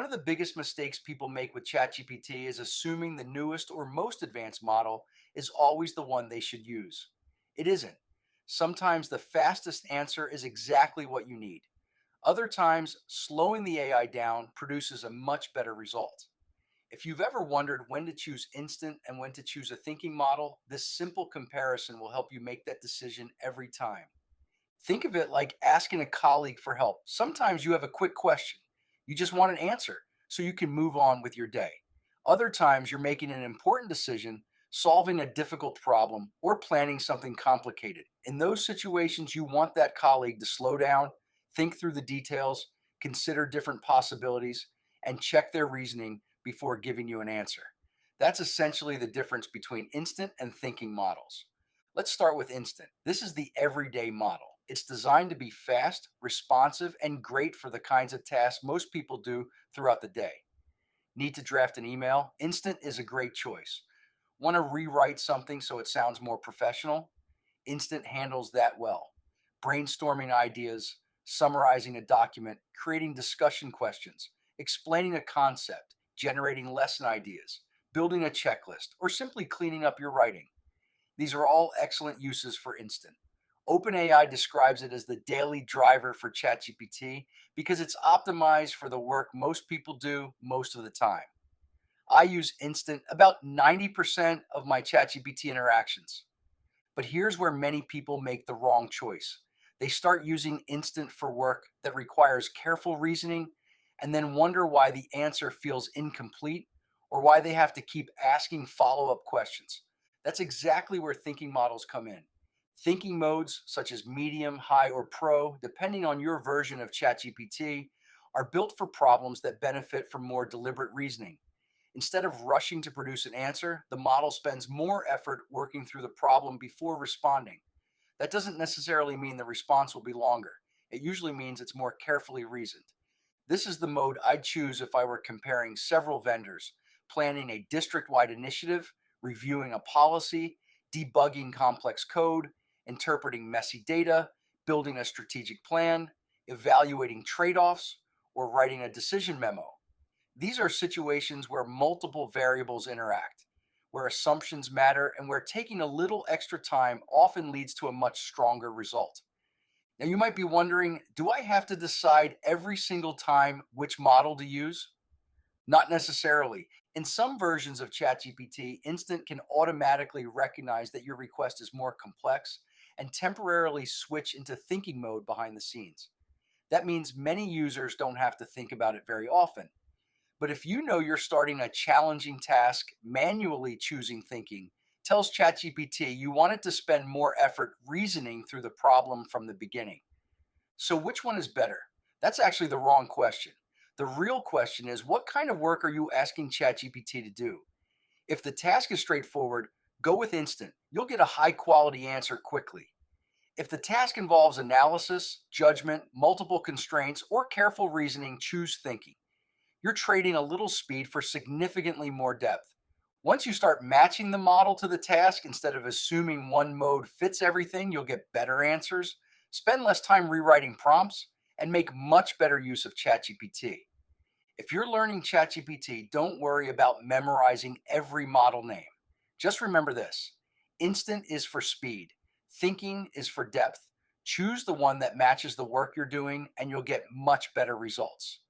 One of the biggest mistakes people make with ChatGPT is assuming the newest or most advanced model is always the one they should use. It isn't. Sometimes the fastest answer is exactly what you need. Other times, slowing the AI down produces a much better result. If you've ever wondered when to choose instant and when to choose a thinking model, this simple comparison will help you make that decision every time. Think of it like asking a colleague for help. Sometimes you have a quick question. You just want an answer so you can move on with your day. Other times you're making an important decision, solving a difficult problem, or planning something complicated. In those situations, you want that colleague to slow down, think through the details, consider different possibilities, and check their reasoning before giving you an answer. That's essentially the difference between instant and thinking models. Let's start with instant. This is the everyday model. It's designed to be fast, responsive, and great for the kinds of tasks most people do throughout the day. Need to draft an email? Instant is a great choice. Want to rewrite something so it sounds more professional? Instant handles that well. Brainstorming ideas, summarizing a document, creating discussion questions, explaining a concept, generating lesson ideas, building a checklist, or simply cleaning up your writing. These are all excellent uses for instant. OpenAI describes it as the daily driver for ChatGPT because it's optimized for the work most people do most of the time. I use instant about 90% of my ChatGPT interactions. But here's where many people make the wrong choice. They start using instant for work that requires careful reasoning and then wonder why the answer feels incomplete or why they have to keep asking follow up questions. That's exactly where thinking models come in. Thinking modes, such as medium, high, or pro, depending on your version of ChatGPT, are built for problems that benefit from more deliberate reasoning. Instead of rushing to produce an answer, the model spends more effort working through the problem before responding. That doesn't necessarily mean the response will be longer. It usually means it's more carefully reasoned. This is the mode I'd choose if I were comparing several vendors, planning a district wide initiative, reviewing a policy, debugging complex code, interpreting messy data, building a strategic plan, evaluating trade offs, or writing a decision memo. These are situations where multiple variables interact, where assumptions matter, and where taking a little extra time often leads to a much stronger result. Now, you might be wondering, do I have to decide every single time which model to use? Not necessarily. In some versions of ChatGPT, Instant can automatically recognize that your request is more complex and temporarily switch into thinking mode behind the scenes. That means many users don't have to think about it very often. But if you know you're starting a challenging task, manually choosing thinking tells ChatGPT you want it to spend more effort reasoning through the problem from the beginning. So, which one is better? That's actually the wrong question. The real question is, what kind of work are you asking ChatGPT to do? If the task is straightforward, go with instant. You'll get a high quality answer quickly. If the task involves analysis, judgment, multiple constraints, or careful reasoning, choose thinking. You're trading a little speed for significantly more depth. Once you start matching the model to the task instead of assuming one mode fits everything, you'll get better answers, spend less time rewriting prompts, and make much better use of ChatGPT. If you're learning ChatGPT, don't worry about memorizing every model name. Just remember this: instant is for speed, thinking is for depth. Choose the one that matches the work you're doing, and you'll get much better results.